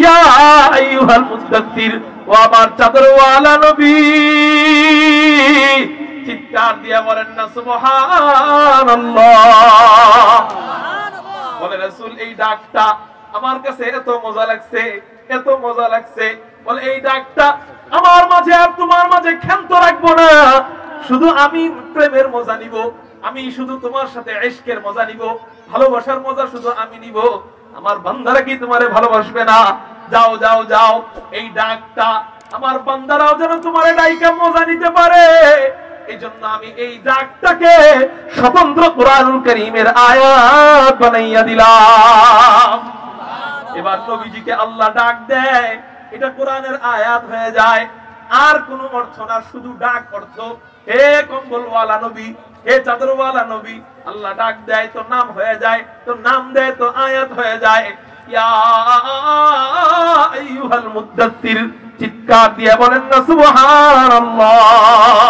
ইয়া আইয়ুহাল মুদাদ্দির, ও আমার চাদরওয়ালা নবী। চিৎকার দিয়ে বলেন না সুবহানাল্লাহ। বলে রাসূল এই ডাকটা আমার কাছে এত মজা লাগছে, এত মজা লাগছে। বলে এই ডাকটা আমার মাঝে আর তোমার মাঝে ক্ষান্ত রাখবো না, শুধু আমি প্রেমের মজা নিব, আমি শুধু তোমার সাথে ইশকের মজা নিব, ভালোবাসার মজা শুধু আমি নিব। আমার বান্দারা কি তোমারে ভালোবাসবে না? যাও যাও যাও, এই ডাকটা আমার বান্দারাও যেন তোমারে ডাইকা মজা নিতে পারে, এই জন্য আমি এই ডাকটাকে স্বতন্ত্র কোরআনুল কারীমের আয়াত বানাইয়া দিলাম। এবার নবীজিকে আল্লাহ ডাক দেয়, এটা কোরআনের আয়াত হয়ে যায়, আর কোন অর্থ না, শুধু ডাক অর্থ। হে কম্বলওয়ালা নবী, হে চাদরওয়ালা নবী, আল্লাহ ডাক দেয় তো নাম হয়ে যায়, তো নাম দেয় তো আয়াত হয়ে যায়। ইয়া আইয়ুহাল মুদাদ্দির, চিৎকার দিয়ে বলেন না সুবহানাল্লাহ।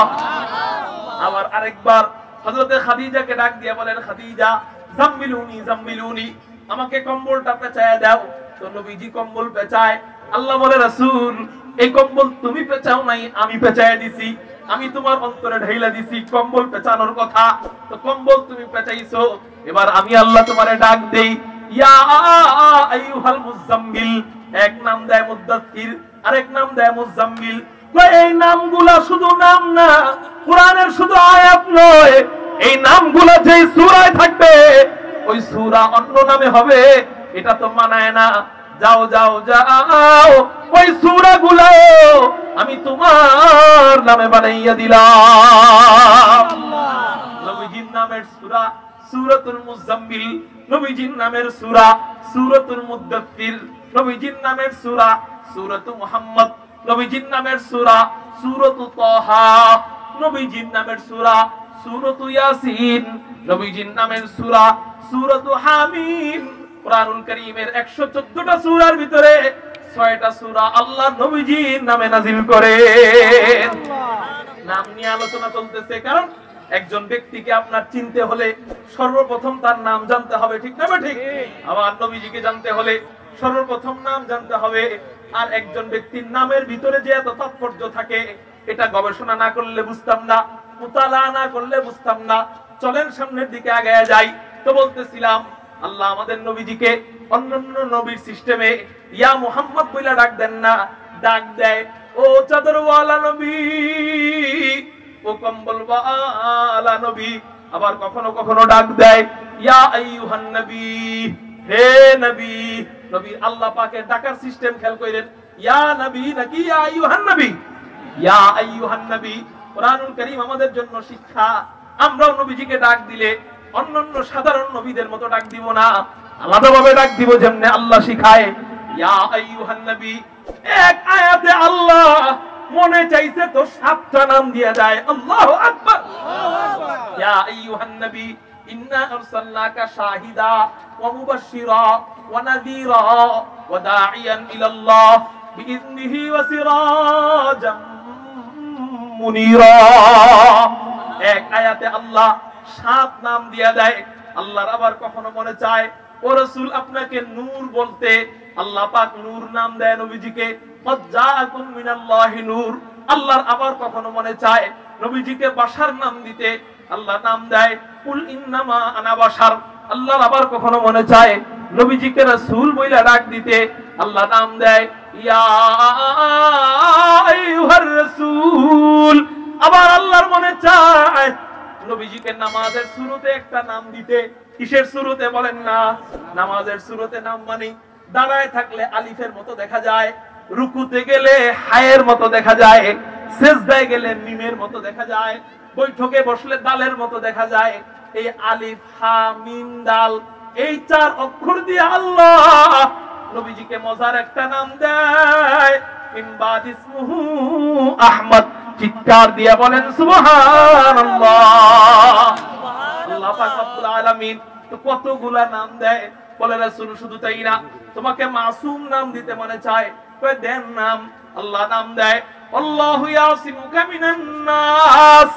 আবার আরেকবার হযরতে খাদিজাকে ডাক দিয়ে বলেন, খাদিজা জাম্মিলুনি জাম্মিলুনি, আমাকে কম্বলটা পেঁচায় দাও। তো নবীজি কম্বল পেঁচায়। আল্লাহ বলে, রাসূল এই কম্বল তুমি পেঁচাও নাই, আমি পেঁচায় দিছি, আমি তোমার অন্তরে ঢাইলা দিছি কম্বল পেঁচানোর কথা, তো কম্বল তুমি পেঁচাইছো। এবার আমি আল্লাহ তোমারে ডাক দেই, ইয়া আইয়ুহাল মুজাম্মিল, এক নাম দেয় মুদাদ্দির, আরেক নাম দেয় মুজাম্মিল। এই নামগুলা শুধু নাম না, কোরআনের শুধু আয়াত নয়, এই নামগুলা যেই সূরায় থাকবে ওই সূরা অন্য নামে হবে, এটা তো মানায় না। যাও যাও যাও, ওই সূরাগুলো আমি তোমার নামে বানাইয়া দিলাম। নবীজির নামের সূরা সূরাতুল মুজাম্মিল, নবীজির নামের সূরা সূরাতুল মুদাদ্দির, নবীজির নামের সূরা সূরাতু মুহাম্মদ, নবীজির নামের সূরা সূরাতু তাহা, নবীজির নামের সূরা সূরাতু ইয়াসিন, নবীজির নামের সূরা সূরাতু হামিম। কোরআনুল কারীমের 114টা সূরার ভিতরে 6টা সূরা আল্লাহ নবীজির নামে নাযিল করেন। নাম নিয়ে আলোচনা চলতেছে, কারণ একজন ব্যক্তিকে আপনার চিনতে হলে সর্বপ্রথম তার নাম জানতে হবে, ঠিক না? ঠিক। আবার নবীজিকে জানতে হলে সর্বপ্রথম নাম জানতে হবে। আর একজন ব্যক্তির নামের ভিতরে যে এত তাৎপর্য থাকে, এটা গবেষণা না করলে বুঝতাম না, মুতালা না করলে বুঝতাম না। চলেন সামনের দিকে আগায়া যাই। তো বলতেছিলাম, আল্লাহ আমাদের নবীজিকে অন্যান্য নবীর সিস্টেমে ইয়া মুহাম্মদ বইলা ডাক দেন না, ডাক দেয় ও চাদরওয়ালা নবী, ও কম্বলওয়ালা নবী। আবার কখনো কখনো ডাক দেয় ইয়া আইয়ুহান নবী, হে নবী। নবী আল্লাহ পাকের ডাকার সিস্টেম খেয়াল করেন, ইয়া নবী নাকি ইয়া আইয়ুহান নবী? ইয়া আইয়ুহান নবী। কোরআনুল কারীম আমাদের জন্য শিক্ষা। আমরাও নবীজিকে ডাক দিলে অন্যান্য সাধারণ নবীদের মতো ডাক দিব না, আলাদাভাবে ডাক দিব যেমনে আল্লাহ শিখায়। ইয়া আইয়ুহান নবী, এক আয়াতে আল্লাহ মনে চাইছে তো 7টা নাম দিয়া যায়। আল্লাহু আকবার। ইয়া আইয়ুহান নবী ইন্না আরসালনাকা শাহিদা ওয়া মুবাশশিরা ওয়া নাযীরা ওয়া দাঈয়ান ইলাল্লাহ বিইذনিহি ওয়া সিরাজাম মুনীরা। এক আয়াতে আল্লাহ 7 নাম দিয়া দেয়। আল্লাহর আবার কখনো মনে চায় ও রাসূল আপনাকে নূর বলতে, আল্লাহ পাক নূর নাম দেয় নবীজিকে, কদ জাআকুম মিনাল্লাহি নূর। আল্লাহর আবার কখনো মনে চায় নবীজিকে বাশার নাম দিতে, আল্লাহ নাম দেয় কুল ইন্নামা আনা বাশার। আল্লাহর আবার কখনো মনে চায় নবীজিকে রাসূল বইলা ডাক দিতে, আল্লাহ নাম দেয় ইয়া আইয়ুহার রাসূল। আবার আল্লাহর মনে চায় নবীজিকে নামাজের শুরুতে একটা নাম দিতে। কিসের শুরুতে বলেন না? নামাজের শুরুতে নাম মানে দাঁড়ায় থাকলে আলিফের মতো দেখা যায়, রুকুতে গেলে হায়ের মতো দেখা যায়, সিজদায় গেলে মিমের মতো দেখা যায়, বৈঠকে বসলে দালের মতো দেখা যায়। এই আলিফ, হা, মিম, দাল, এই 4 অক্ষর দিয়ে আল্লাহ নবীজিকে মজার একটা নাম দেয়, মিম্বাদ ইসমুহু আহমদ। চিৎকার দিয়ে বলেন সুবহানাল্লাহ। আল্লাহ পাক রব্বুল আলামিন তো কতগুলা নাম দেয়। বলে রাসূল শুধু তাই না, তোমাকে মাসুম নাম দিতে মনে চায়, কয় দেন নাম। আল্লাহ নাম দেয় আল্লাহু ইয়াসিমুকা মিনান নাস।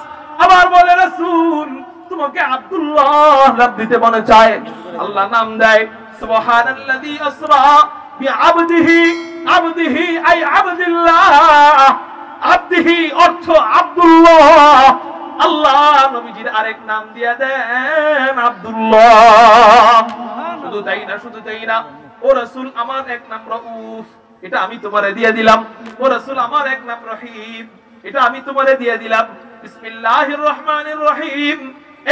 আবার বলে রাসূল তোমাকে আব্দুল্লাহ নাম দিতে মনে চায়, আল্লাহ নাম দেয় সুবহানাল্লাযী আসরা বিআবদিহি, আবদিহি আই আবদুল্লাহ, আবদিহি অর্থ আব্দুল্লাহ। আল্লাহ নবীজির আরেক নাম দিয়ে দেন আব্দুল্লাহ। শুধু তাই না, শুধু তাই না, ও রাসূল আমার এক নাম রউফ, এটা আমি তোমারে দিয়ে দিলাম। ও রাসূল আমার এক নাম রহিম, এটা আমি তোমারে দিয়ে দিলাম। বিসমিল্লাহির রহমানির রহিম,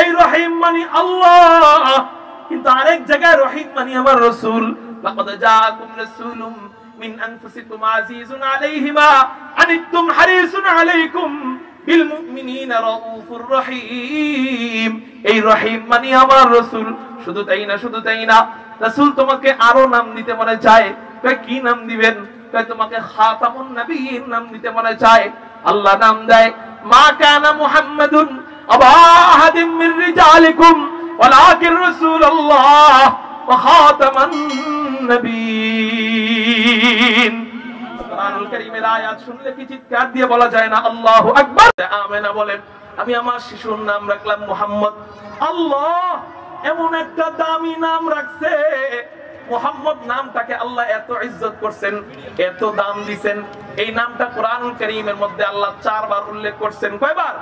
এই রহিম মানে আল্লাহ, কিন্তু আরেক জায়গায় রহিম মানে আমার রাসূল। লাকাদ জাআকুম রাসূলুম মিন আনফুসিকুম আজিজুন আলাইহি মা আনিতুম হারিসুন আলাইকুম বিল মুমিনিনা রাউফুর রহিম। এই রহিম মানে আমার রাসূল। শুধু তাই না, শুধু তাই না, রাসূল তোমাকে আরো নাম দিতে মনে চায়। কয় কি নাম দিবেন? কয় তোমাকে খাতামুন নবিয়্যিন নাম দিতে মনে চায়। আল্লাহ নাম দেয় মা কানা মুহাম্মাদুন আবা আহাদিম মির রিজালিকুম ওয়ালাকিন রাসূলুল্লাহ ওয়া খাতামান নবিয়্যিন। কুরআনুল কারীমের আয়াত শুনলে কি চিৎকার দিয়ে বলা যায় না আল্লাহু আকবার? আমেনা বলেন। আমি আমার শিশুর নাম রাখলাম মুহাম্মদ। আল্লাহ এমন একটা দামি নাম রাখছে, মুহাম্মদ নামটাকে আল্লাহ এত ইজ্জত করছেন, এত দাম দিবেন। এই নামটা কুরআনুল কারীমের মধ্যে আল্লাহ 4 বার উল্লেখ করছেন। কয়বার?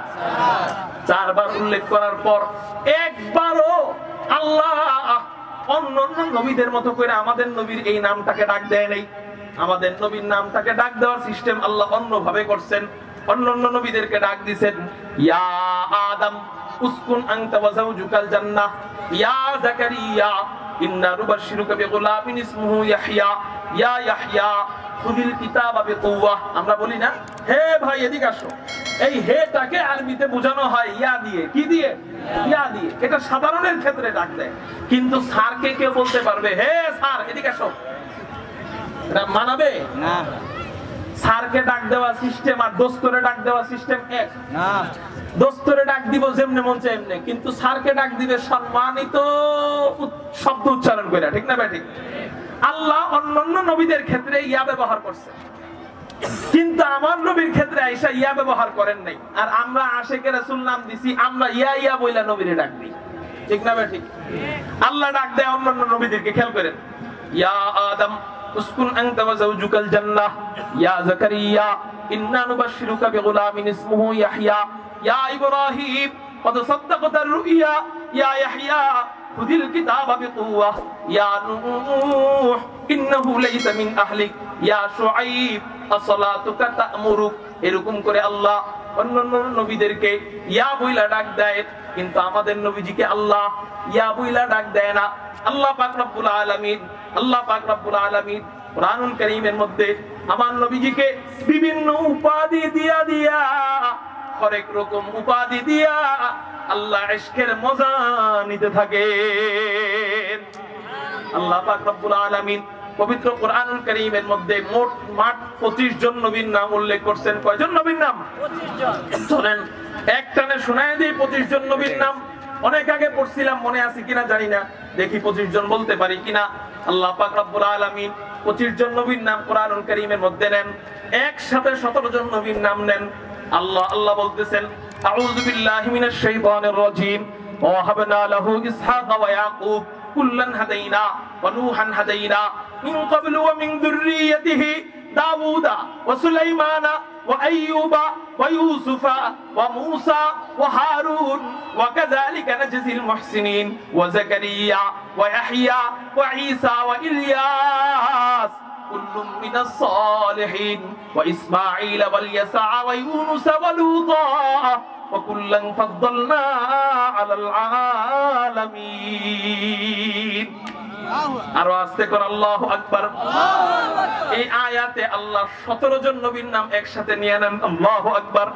4 বার উল্লেখ করার পর একবারও আল্লাহ অন্যান্য নবীদের মতো করে আমাদের নবীর এই নামটাকে ডাক দেয় নাই। আমাদের নবীর নামটাকে ডাক দেওয়ার সিস্টেম আল্লাহ অন্যভাবে করছেন। অন্যান্য নবীদেরকে ডাক দিবেন ইয়া আদম উসকুন আনতা ওয়া যাওজুকাল জান্নাহ, ইয়া যাকারিয়া ইন্না নুবাশশিরুকা বিগুলামিন ইসমুহু ইয়াহইয়া, ইয়া ইয়াহইয়া খুযিল কিতাবা বিকুওয়া। আমরা বলি না হে ভাই এদিকে আসো, এই হেটাকে আরবিতে বোঝানো হয় ইয়া দিয়ে। কি দিয়ে? ইয়া দিয়ে। এটা সাধারণের ক্ষেত্রে ডাক দেয়, কিন্তু স্যারকে কেউ বলতে পারবে হে স্যার এদিকে আসো? এটা মানাবে না। স্যারকে ডাক দেওয়া সিস্টেম আর দোস্তরে ডাক দেওয়া সিস্টেম এক না। দোস্তরে ডাক দিব যেমনে মন চায় এমনি, কিন্তু স্যারকে ডাক দিবে সম্মানিত শব্দ উচ্চারণ করে। ঠিক না ঠিক? আল্লাহ অন্যান্য নবীদের ক্ষেত্রে ইয়া ব্যবহার করছে, কিন্তু আমার নবীর ক্ষেত্রে আয়েশা ইয়া ব্যবহার করেন নাই। আর আমরা আশিকে রাসূল নাম দিছি, আমরা ইয়া ইয়া বইলা নবীরে ডাক দিই। ঠিক না ঠিক? আল্লাহ ডাক দেয় অন্যান্য নবীদেরকে, খেয়াল করেন ইয়া আদম উসকুন আনতা ওয়া যাওজুকাল জান্নাহ, ইয়া যাকারিয়া ইন্না নুবাশশিরুকা বিগুলামিন ইসমুহু ইয়াহইয়া, ইয়া ইব্রাহিম قد صدقت الرؤيا يا يحيى خذ الكتاب بقوة يا نوح إنه ليس من أهلك يا شعيب الصلاتك تأمرك। এরকম করে আল্লাহ অন্যান্য নবীদেরকে ইয়া বইলা ডাক দেয়, কিন্তু আমাদের নবীজিকে আল্লাহ ইয়া বইলা ডাক দেয় না। আল্লাহ পাক রব্বুল আলামিন, আল্লাহ পাক রব্বুল আলামিন কুরআনুল কারীমের মধ্যে আমার নবীজিকে বিভিন্ন উপাধি দিয়া দিয়া, হরেক রকম উপাধি দিয়া আল্লাহ ইশকের মজা নিতে থাকেন। আল্লাহ পাক রব্বুল আলামিন পবিত্র কুরআনুল কারীমের মধ্যে মোট 25 জন নবীর নাম উল্লেখ করছেন। কয়জন নবীর নাম? 25 জন। চলেন একটানে শোনায় দিই 25 জন নবীর নাম। অনেক আগে পড়ছিলাম, মনে আছে কিনা জানি না, দেখি 25 জন বলতে পারি কিনা। আল্লাহ পাক রব্বুল আলামিন 25 জন নবীর নাম কুরআনুল কারীমের মধ্যে নেন, একসাথে 17 জন নবীর নাম নেন। আল্লাহ বলতেছেন আউযু বিল্লাহি মিনাশ শাইতানির রাজীম ওয়া হাবনা লাহু ইসহাকা ওয়া ইয়াকুব কুল্লান হাদাইনা ওয়া নূহান হাদাইনা মিন ক্বাবলু ওয়া মিন যুররিয়্যাতিহি দাউদা ওয়া সুলাইমানা ওয়া আইয়ুবা ওয়া ইউসুফা ওয়া মূসা ওয়া হারুন ওয়া কাযালিকা নাজজিল মুহসিনিন ওয়া যাকারিয়া ওয়া ইয়াহইয়া ওয়া ঈসা ওয়া ইলিয়াস কুল্লুম মিনাস সালিহিন ওয়া ইসমাঈল ওয়া ইয়াসা ওয়া ইউনুস ওয়া লূতা ওয়া কুল্লান ফাদ্দালনা আলাল আলামিন। আরো আস্তে করে আল্লাহু আকবার। এই আয়াতে আল্লাহ 17 জন নবীর নাম একসাথে নিয়ে নেন। আল্লাহু আকবার।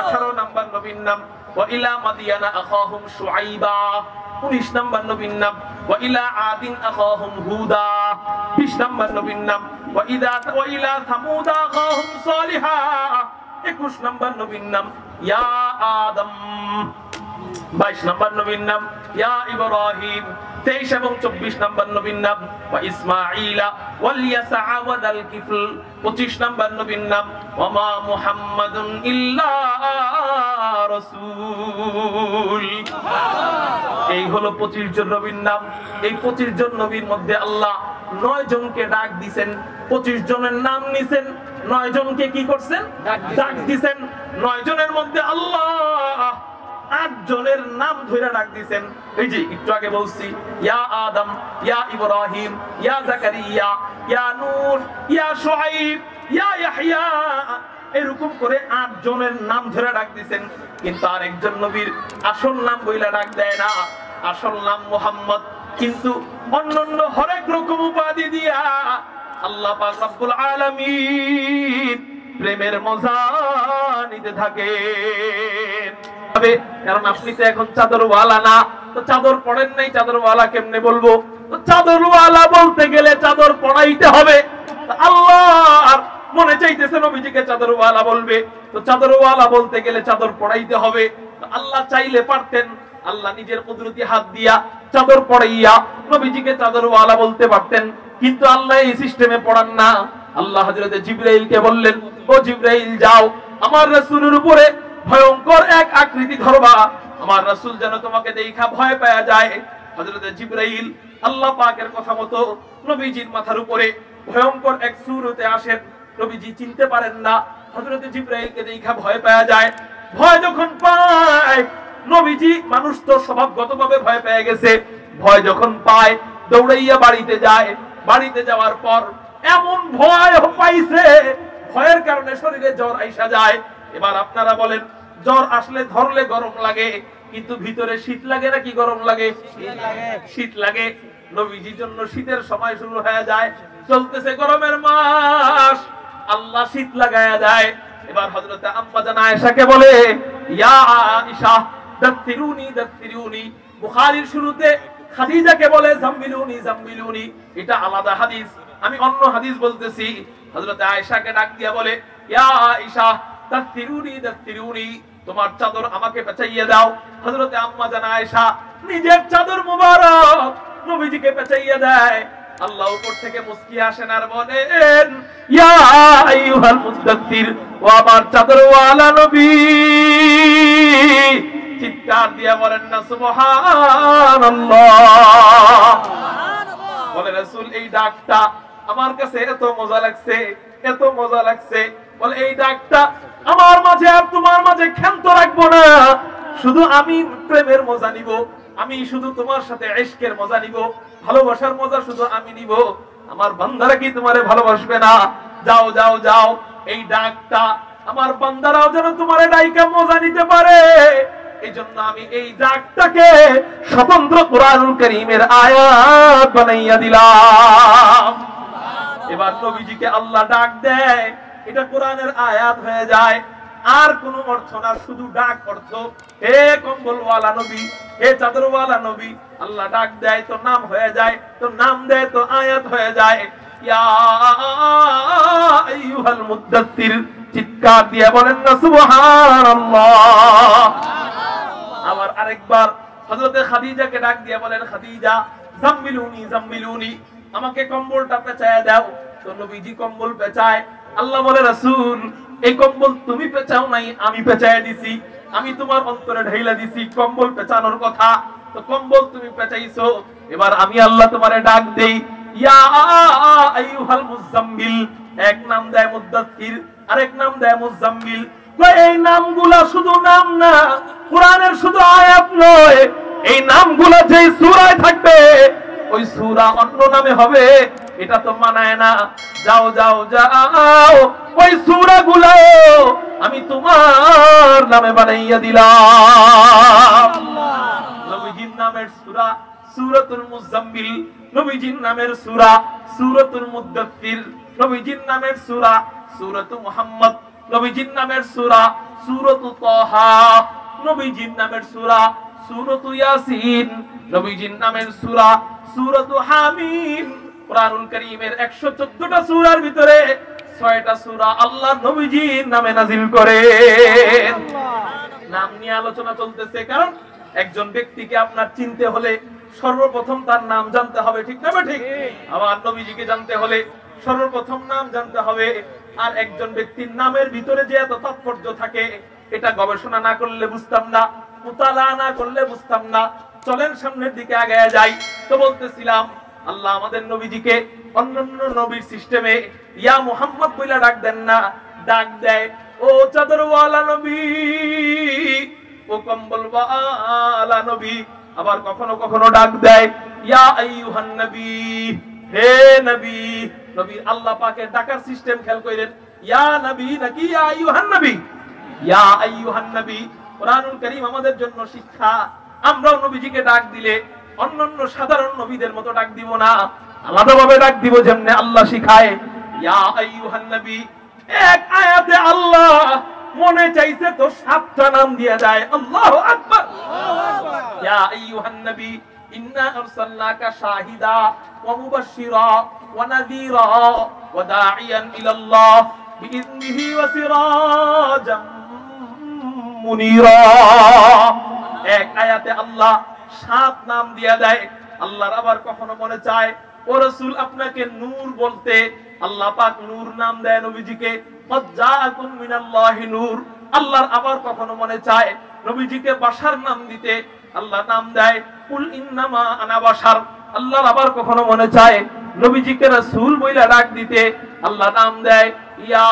18 নাম্বার নবীর নাম ওয়া ইলা মাদিয়ানা আখাহুম শুআইবা, 19 নাম্বার নবীর নাম ওয়া ইলা আদিন আখাহুম হুদা, 20 নাম্বার নবীর নাম ওয়া ইলা সামুদা আখাহুম সালিহা, 21 নাম্বার নবীর নাম ইয়া আদম, 22 নাম্বার নবীর নাম ইয়া ইব্রাহিম, 23 এবং 24 নাম্বার নবীর নাম ওয়া ইসমাঈলা ওয়াল ইয়াসা ওয়া দাল কিফল, 25 নাম্বার নবীর নাম ওয়া মা মুহাম্মাদুন ইল্লা রাসূল। এই হলো 25 জন নবীর নাম। এই 25 জন নবীর মধ্যে আল্লাহ 9 জনকে ডাক দিবেন, 25 জনের নাম নিছেন, 9 জনকে কি করছেন? ডাক দিবেন। 9 জনের মধ্যে আল্লাহ 8 জনের নাম ধরে ডাক দিবেন। এই যে একটু আগে বলছি, ইয়া আদম, ইয়া ইব্রাহিম, ইয়া জাকারিয়া, ইয়া নূহ, ইয়া শুআইব, ইয়া ইয়াহইয়া, এরকম করে 8 জনের নাম ধরে ডাক দিবেন। কিন্তু আরেকজন নবীর আসল নাম বইলা ডাক দেয় না, আসল নাম মুহাম্মদ, কিন্তু অন্যান্য হরেক রকম উপাধি দিয়া আল্লাহ পাক রব্বুল আলামিন প্রেমের মজা নিতে থাকেন। কারণ আপনি তো এখন চাদরওয়ালা না, তো চাদর পড়েন নাই, চাদরওয়ালা কেমনে বলবো? তো চাদরওয়ালা বলতে গেলে চাদর পড়াইতে হবে। আল্লাহর মনে চাইতেছে নবীজিকে চাদরওয়ালা বলবে, তো চাদরওয়ালা বলতে গেলে চাদর পড়াইতে হবে। আল্লাহ চাইলে পারতেন, আল্লাহ নিজের কুদরতি হাত দিয়া চাদর পড়াইয়া নবীজিকে চাদরওয়ালা বলতে পারতেন, কিন্তু আল্লাহ এই সিস্টেমে পড়ান না। আল্লাহ হযরত জিবরাইলকে বললেন, ও জিবরাইল যাও, আমার রাসূলের উপরে ভয়ঙ্কর এক আকৃতি ধরবা, আমার রাসূল যেন তোমাকে দেখা ভয় পাওয়া যায়। হযরত জিবরাইল আল্লাহ পাকের কথা মতো নবীজির মাথার উপরে ভয়ঙ্কর এক সূরতে আসেন। নবীজি চিনতে পারেন না, হযরত জিবরাইলকে দেখা ভয় পাওয়া যায়। ভয় যখন পায় নবীজি, মানুষ তো স্বভাবগতভাবে ভয় পেয়ে গেছে, ভয় যখন পায় দৌড়াইয়া বাড়িতে যায়। বাড়িতে যাওয়ার পর এমন ভয় পাইছে, ভয়ের কারণে শরীরে জ্বর আইসা যায়। এবার আপনারা বলেন, জ্বর আসলে ধরলে গরম লাগে, কিন্তু ভিতরে শীত লাগে নাকি গরম লাগে? শীত লাগে। নবীজির জন্য শীতের সময় শুরু হয়ে যায়, চলতেছে গরমের মাস, আল্লাহ শীত লাগায়া যায়। এবার হযরত আম্মা জান আয়েশাকে বলে, ইয়া আয়েশা দাফিরুনি দাফিরুনি। বুখারীর শুরুতে খাদিজাকে বলে জাম্মিলুনি জাম্মিলুনি, এটা আলাদা হাদিস, আমি অন্য হাদিস বলতেছি। হযরত আয়েশাকে ডাক দিয়া বলে, ইয়া আয়েশা দাফিরুনি দাফিরুনি, তোমার চাদর আমাকে পেঁচাইয়া দাও। হযরত আম্মা জান আয়েশা নিজের চাদর মুবারক নবীজিকে পেঁচাইয়া দেয়। আল্লাহ উপর থেকে মুস্কি আসেন আর বলেন, ইয়া আইয়ুহাল মুদাদ্দির, ও আমার চাদরওয়ালা নবী। চিৎকার দিয়ে বলেন না সুবহানাল্লাহ। বলে রাসূল, এই ডাকটা আমার কাছে এত মজা লাগছে, এত মজা লাগছে। বলে এই ডাকটা আমার মাঝে আর তোমার মাঝে ক্ষান্ত রাখবো না, শুধু আমি প্রেমের মজা নিব, আমি শুধু তোমার সাথে ইশকের মজা নিব, ভালোবাসার মজা শুধু আমি নিব। আমার বান্দারা কি তোমারে ভালোবাসবে না? যাও যাও যাও, এই ডাকটা আমার বান্দারাও যেন তোমারে ডাইকা মজা নিতে পারে, এইজন্য আমি এই ডাকটাকে স্বতন্ত্র কোরআনুল কারীমের আয়াত বানাইয়া দিলাম। এবার নবীজিকে আল্লাহ ডাক দেয়, এটা কোরআনের আয়াত হয়ে যায়, আর কোনো অর্থ না, শুধু ডাক অর্থ। হে কম্বলওয়ালা নবী, হে চাদরওয়ালা নবী, আল্লাহ ডাক দেয় তো নাম হয়ে যায়, তো নাম দেয় তো আয়াত হয়ে যায়। ইয়া আইয়ুহাল মুদাদ্দির, চিৎকার দিয়ে বলেন না সুবহানাল্লাহ। আবার আরেকবার হযরত খাদিজাকে ডাক দিয়ে বলেন, খাদিজা জাম্মিলুনি জাম্মিলুনি, আমাকে কম্বলটা পেঁচায় দাও। তো নবীজি কম্বল পেঁচায়। আল্লাহ বলে, রাসূল এই কম্বল তুমি পেঁচাও নাই, আমি পেঁচায় দিছি, আমি তোমার অন্তরে ঢাইলা দিছি কম্বল পেঁচানোর কথা, তো কম্বল তুমি পেঁচাইছো। এবার আমি আল্লাহ তোমারে ডাক দেই, ইয়া আইয়ুহাল মুজাম্মিল, এক নাম দেয় মুদাদ্দির, আরেক নাম দেয় মুজাম্মিল। এই নামগুলা শুধু নাম না, কোরআনের শুধু আয়াত নয়, এই নামগুলা যেই সূরায় থাকবে ওই সূরা অন্য নামে হবে, এটা তো মানায় না। যাও যাও যাও, ওই সূরাগুলো আমি তোমার নামে বানাইয়া দিলাম। নবীজির নামের সূরা সূরাতুল মুজাম্মিল, নবীজির নামের সূরা সূরাতুল মুদাদ্দির, নবীজির নামের সূরা সূরাতু মুহাম্মদ, নবীজির নামের সূরা সূরাতু তাহা, নবীজির নামের সূরা সূরাতু ইয়াসিন, নবীজির নামের সূরা সূরাতু হামিম। কোরআনুল কারীমের 114টা সূরার ভিতরে 6টা সূরা আল্লাহ নবীজির নামে নাযিল করেন। নাম নিয়ে আলোচনা চলতেছে, কারণ একজন ব্যক্তিকে আপনার চিনতে হলে সর্বপ্রথম তার নাম জানতে হবে, ঠিক না? ঠিক। আমার নবীজিকে জানতে হলে সর্বপ্রথম নাম জানতে হবে। আর একজন ব্যক্তির নামের ভিতরে যে এত তাৎপর্য থাকে, এটা গবেষণা না করলে বুঝতাম না, মুতালা না করলে বুঝতাম না। চলেন সামনের দিকে আগায়া যাই। তো বলতেছিলাম, আল্লাহ আমাদের নবীজিকে অন্যান্য নবীর সিস্টেমে ইয়া মুহাম্মদ বইলা ডাক দেন না, ডাক দেয় ও চাদরওয়ালা নবী, ও কম্বলওয়ালা নবী। আবার কখনো কখনো ডাক দেয় ইয়া আইয়ুহান নবী, হে নবী। নবী আল্লাহ পাকের ডাকার সিস্টেম খেয়াল করেন, ইয়া নবী নাকি ইয়া আইয়ুহান নবী? ইয়া আইয়ুহান নবী। কুরআনুল কারীম আমাদের জন্য শিক্ষা। আমরাও নবীজিকে ডাক দিলে অন্যান্য সাধারণ নবীদের মতো ডাক দিব না, আলাদাভাবে ডাক দিব যেমনে আল্লাহ শিখায়। ইয়া আইয়ুহান নবী, এক আয়াতে আল্লাহ মনে চাইছে তো 7টা নাম দিয়ে যায়। আল্লাহু আকবার। ইয়া আইয়ুহান নবী ইন্না আরসালনাকা শাহিদা ওয়া মুবাশশিরা ওয়া নাযীরা ওয়া দাঈয়ান ইলাল্লাহ বিইذনিহি ওয়া সিরাজাম মুনীরা। এক আয়াতে আল্লাহ 7 নাম দিয়ে দেয়। আল্লাহর আবার কখনো মনে চায় ও রাসূল আপনাকে নূর বলতে, আল্লাহ পাক নূর নাম দেয় নবীজিকে, কদ জাআকুম মিনাল্লাহি নূর। আল্লাহর আবার কখনো মনে চায় নবীজিকে বাশার নাম দিতে, আল্লাহ নাম দেয় কুল ইন্নামা আনা বাশার। আল্লাহর আবার কখনো মনে চায় নবীজিকে রাসূল বইলা ডাক দিতে, আল্লাহ নাম দেয় ইয়া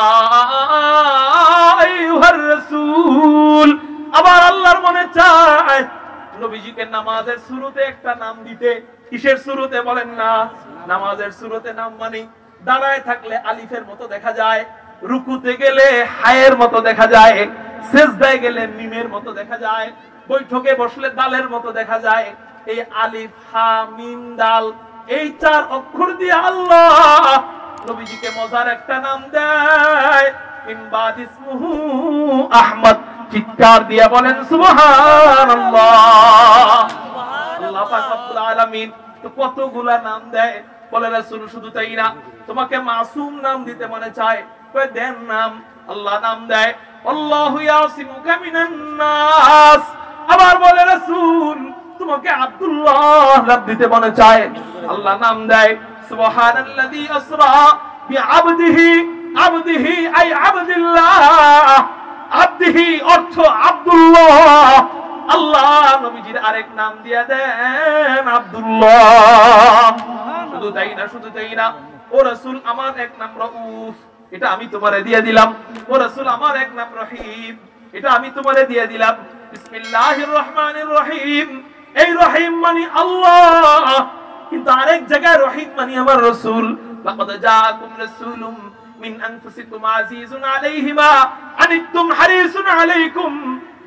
আইয়ুহার রাসূল। আবার আল্লাহর মনে চায় নবীজিকে নামাজের শুরুতে একটা নাম দিতে। কিসের শুরুতে বলেন না? নামাজের শুরুতে নাম মানে দাঁড়ায় থাকলে আলিফের মতো দেখা যায়, রুকুতে গেলে হায়ের মতো দেখা যায়, সিজদায় গেলে মিমের মতো দেখা যায়, বৈঠকে বসলে দালের মতো দেখা যায়। এই আলিফ হা মিম দাল এই 4 অক্ষর দিয়ে আল্লাহ নবীজিকে মজার একটা নাম দেয়, মিন বাদ ইসমুহু আহমদ। চিৎকার দিয়ে বলেন সুবহানাল্লাহ। আল্লাহ পাক রব্বুল আলামিন তো কতগুলা নাম দেয়। বলে রাসূল শুধু তাই না, তোমাকে মাসুম নাম দিতে মনে চায়, কই দেন নাম। আল্লাহ নাম দেয় আল্লাহু ইয়াসিমুকা মিনান নাস। আবার বলে রাসূল তোমাকে আব্দুল্লাহ নাম দিতে মনে চায়, আল্লাহ নাম দেয় সুবহানাল্লাযী আসরা বিআবদিহি। আবদিহি আই আবদুল্লাহ, আবদিহি অর্থ আব্দুল্লাহ। আল্লাহ নবীজির আরেক নাম দিয়ে দেন আব্দুল্লাহ। শুধু তাই না, শুধু তাই না, ও রাসূল আমার এক নাম রাউফ, এটা আমি তোমারে দিয়ে দিলাম। ও রাসূল আমার এক নাম রহিম, এটা আমি তোমারে দিয়ে দিলাম। বিসমিল্লাহির রহমানির রহিম, এই রহিম মানে আল্লাহ, কিন্তু আরেক জায়গায় রহিম মানে আমার রাসূল। লাকাদ জাআকুম রাসূলুম মিন আনফুসিকুম আজিজুন আলাইহি মা আনিতুম হারিসুন আলাইকুম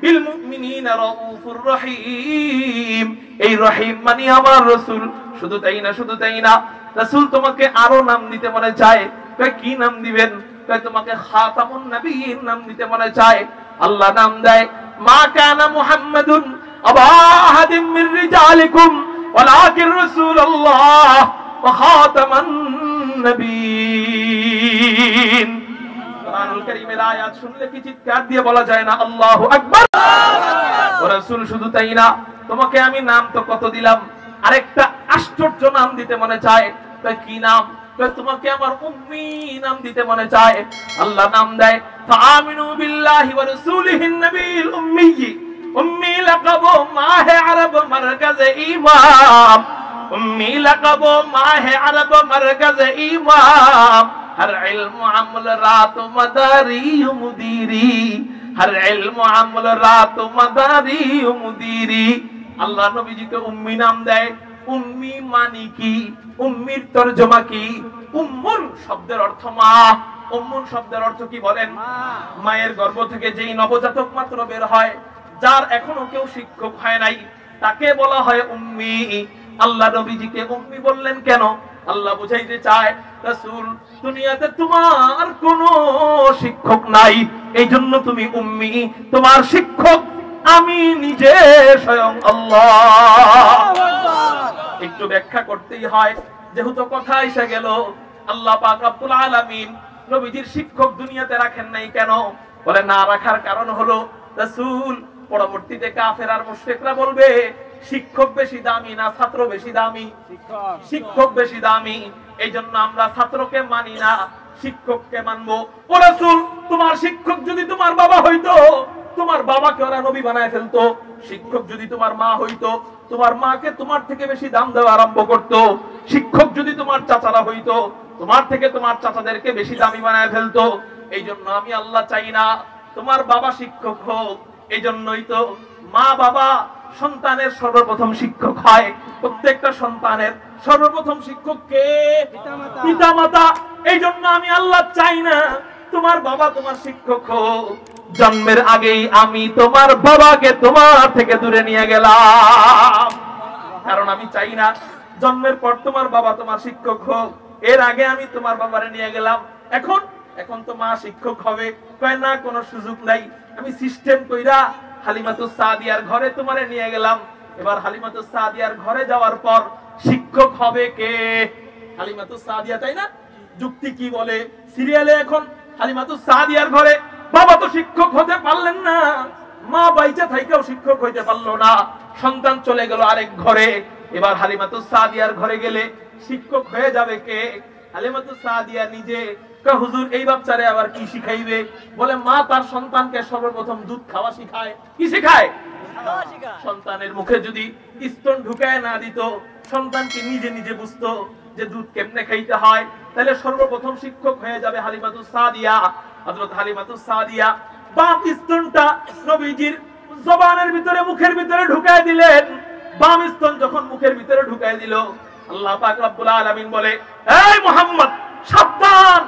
বিল মুমিনিনা রাউফুর রহিম। এই রহিম মানে আমার রাসূল। শুধু তাই না, শুধু তাই না, রাসূল তোমাকে আরো নাম দিতে মনে চায়। কই কি নাম দিবেন? কই তোমাকে খাতামুন নবিয়্যিন নাম দিতে মনে চায়। আল্লাহ নাম দেয় মা কানা মুহাম্মাদুন আবা আহাদিম মির রিজালিকুম ওয়ালাকিন রাসূলুল্লাহ ওয়া খাতামান নবিয়্যিন। কুরআনুল কারীমের আয়াত শুনলে কি চিৎকার দিয়ে বলা যায় না আল্লাহু আকবার? ও রাসূল শুধু তাই না, তোমাকে আমি নাম তো কত দিলাম, আরেকটা আশ্চর্য নাম দিতে মনে চায়। কই কি নাম? কই তোমাকে আমার উম্মি নাম দিতে মনে চায়। আল্লাহ নাম দেয় ফাআমিনু বিল্লাহি ওয়া রাসূলিহিন নবিয়্যিল উম্মি। উম্মি লাকাব মাহে আরব মারকাজে ইমাম। উম্মি লাকাব মাহে আরব মারকাজে ইমাম। हर इल्म अमल रात मदारी मुदीरी, हर इल्म अमल रात मदारी मुदीरी। আল্লাহ নবীজিকে উম্মি নাম দেয়। উম্মি মানে কি? উম্মির তরজমা কি? উম্মুন শব্দের অর্থ মা। উম্মুন শব্দের অর্থ কি বলেন? মায়ের গর্ভ থেকে যেই নবজাতক মাত্র বের হয়, যার এখনো কেউ শিক্ষক হয় নাই, তাকে বলা হয় উম্মি। আল্লাহ নবীজিকে উম্মি বললেন কেন? আল্লাহ বুঝাইতে চায় রাসূল দুনিয়াতে তোমার কোনো শিক্ষক নাই, এই জন্য তুমি উম্মি। তোমার শিক্ষক আমি নিজে, স্বয়ং আল্লাহ। একটু ব্যাখ্যা করতেই হয়, যেহেতু কথা এসে গেল। আল্লাহ পাক রব্বুল আলামিন নবীজির শিক্ষক দুনিয়াতে রাখেন নাই কেন? বলে না রাখার কারণ হলো রাসূল পরবর্তীতে কাফের আর মুশরিকরা বলবে শিক্ষক বেশি দামি না ছাত্র বেশি দামি? শিক্ষক বেশি দামি। এই জন্য আমরা ছাত্রকে মানি না, শিক্ষককে মানবো। ও রাসূল তোমার শিক্ষক যদি তোমার বাবা হইতো তোমার বাবাকে ওরা নবী বানায় ফেলতো। শিক্ষক যদি তোমার মা হইতো, তোমার মাকে তোমার থেকে বেশি দাম দেওয়া আরম্ভ করতো। শিক্ষক যদি তোমার চাচারা হইতো, তোমার থেকে তোমার চাচাদেরকে বেশি দামি বানায় ফেলতো। এই জন্য আমি আল্লাহ চাই না তোমার বাবা শিক্ষক হোক। এই জন্যই তো মা বাবা সন্তানের সর্বপ্রথম শিক্ষক হয়। প্রত্যেকটা সন্তানের সর্বপ্রথম শিক্ষক কে? পিতামাতা। এই জন্য আমি আল্লাহ চাই না তোমার বাবা তোমার শিক্ষক হোক। জন্মের আগেই আমি তোমার বাবাকে তোমার থেকে দূরে নিয়ে গেলাম, কারণ আমি চাই না জন্মের পর তোমার বাবা তোমার শিক্ষক হোক। এর আগে আমি তোমার বাবারে নিয়ে গেলাম, এখন তো মা শিক্ষক হবে। কয় না, কোনো সুযোগ নাই। আমি সিস্টেম কইরা হালিমাতুস সাদিয়ার ঘরে তোমারে নিয়ে গেলাম। এবার হালিমাতুস সাদিয়ার ঘরে যাওয়ার পর শিক্ষক হবে কে? হালিমাতুস সাদিয়া, তাই না? যুক্তি কি বলে সিরিয়ালে? এখন হালিমাতুস সাদিয়ার ঘরে বাবা তো শিক্ষক হতে পারলেন না, মা বাইচা থাইকাও শিক্ষক হইতে পারলো না। সন্তান চলে গেল আরেক ঘরে। এবার হালিমাতুস সাদিয়ার ঘরে গেলে শিক্ষক হয়ে যাবে কে? হালিমাতুস সাদিয়া নিজে। হুজুর, এই বাচ্চারে আবার কি শিখাইবে? বলে মা তার সন্তানকে সর্বপ্রথম দুধ খাওয়া শিখায়। কি শিখায়? সন্তানের মুখে যদি স্তন ঢুকায় না দিত, সন্তান কি নিজে নিজে বুঝতো যে দুধ কেমনে খাইতে হয়, তাহলে সর্বপ্রথম শিক্ষক হয়ে যাবে হালিমাতুস সাদিয়া। হযরত হালিমাতুস সাদিয়া বাম স্তনটা নবীজির জবানের ভিতরে, মুখের ভিতরে ঢুকায় দিলেন। বাম স্তন যখন মুখের ভিতরে ঢুকায় দিল, আল্লাহ পাক রব্বুল আলামিন বলে, এই মুহাম্মদ সাবধান,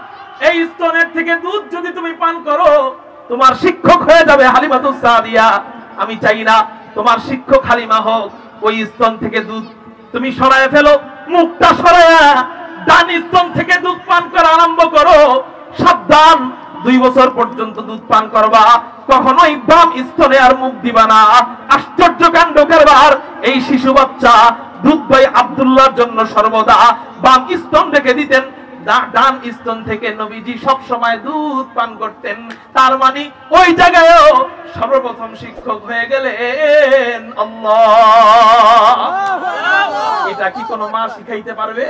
এই স্তনের থেকে দুধ যদি তুমি পান করো তোমার শিক্ষক হয়ে যাবে হালিমাতুস সাদিয়া। আমি চাই না তোমার শিক্ষক হালিমা হোক। ওই স্তন থেকে দুধ তুমি সরায় ফেলো, মুখটা সরায়া ডান স্তন থেকে দুধ পান করা আরম্ভ করো। সাবধান, 2 বছর পর্যন্ত দুধ পান করবা, কখনোই বাম স্তনে আর মুখ দিবা না। আশ্চর্য কাণ্ড কারবার, এই শিশু বাচ্চা দুধ ভাই আব্দুল্লাহর জন্য সর্বদা বাম স্তন রেখে দিতেন, ডান স্তন থেকে নবীজি সব সময় দুধ পান করতেন। তার মানে ওই জায়গায়ও সর্বপ্রথম শিক্ষক হয়ে গেলেন আল্লাহ। এটা কি কোনো মা শিখাইতে পারবে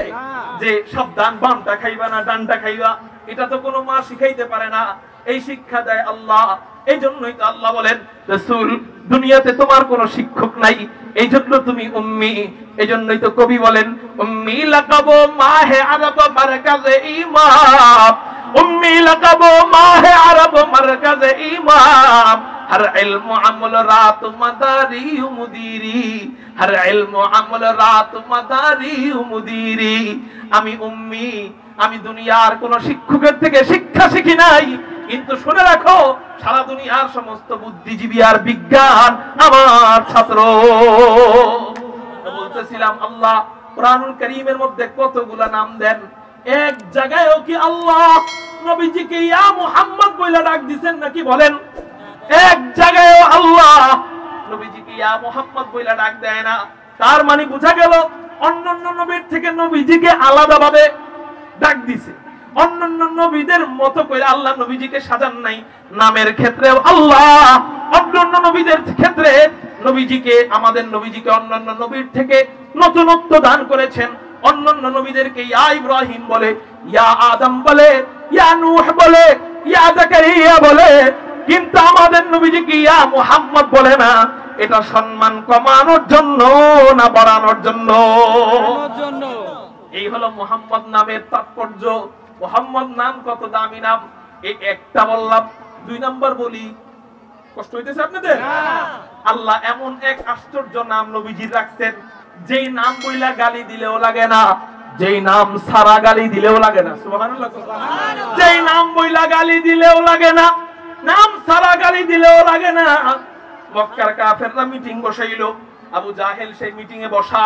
যে সাবধান বামটা খাইবা না ডানটা খাইবা? এটা তো কোনো মা শিখাইতে পারে না। এই শিক্ষা দেয় আল্লাহ। এই জন্যই তো আল্লাহ বলেন, রাসূল দুনিয়াতে তোমার কোনো শিক্ষক নাই, এই জন্য তুমি উম্মি। এই জন্যই তো কবি বলেন, উম্মি লাকাবো মাহে আরব মারকাজে ইমাম, উম্মি লাকাবো মাহে আরব মারকাজে ইমাম, হর ইলম আমল রাত মাদারি মুদিরি, হর ইলম আমল রাত মাদারি মুদিরি। আমি উম্মি, আমি দুনিয়ার কোন শিক্ষকের থেকে শিক্ষা শিখি নাই, কিন্তু শুনে রাখো সারা দুনিয়ার সমস্ত বুদ্ধিজীবী আর বিজ্ঞান আমার ছাত্র। বলতেছিলাম আল্লাহ কুরআনুল কারীমের মধ্যে কতগুলা নাম দেন, এক জায়গায়ও কি আল্লাহ নবীজিকে ইয়া মুহাম্মদ বলে ডাক দিবেন নাকি? বলেন, এক জায়গায়ও আল্লাহ নবীজিকে ইয়া মুহাম্মদ বলে ডাক দেয় না। তার মানে বোঝা গেল অন্যান্য নবীর থেকে নবীজিকে আলাদাভাবে ডাক দিছে। অন্যান্য নবীদের মতো করে আল্লাহ নবীজিকে সাজান নাই। নামের ক্ষেত্রে আল্লাহ অন্যান্য নবীদের ক্ষেত্রে নবীজিকে, আমাদের নবীজিকে অন্যান্য নবীর থেকে নতুনত্ব দান করেছেন। অন্যান্য নবীদেরকে ইয়া ইব্রাহিম বলে, ইয়া আদম বলে, ইয়া নূহ বলে, ইয়া জাকারিয়া বলে, কিন্তু আমাদের নবীজিকে ইয়া মুহাম্মদ বলে না। এটা সম্মান কমানোর জন্য না বাড়ানোর জন্য? এই হলো মুহাম্মদ নামের তাৎপর্য। মুহাম্মদ নাম কত দামি নাম, এই একটা বললাম। 2 নম্বর বলি, কষ্ট হইতেছে আপনাদের? আল্লাহ এমন এক আশ্চর্য নাম নবীজি রাখছেন, যেই নাম বইলা গালি দিলেও লাগে না, যেই নাম সারা গালি দিলেও লাগে না। সুবহানাল্লাহ। যেই নাম বইলা গালি দিলেও লাগে না, নাম সারা গালি দিলেও লাগে না। মক্কার কাফেররা মিটিং বসাইলো, আবু জাহেল সেই মিটিং এ বসা,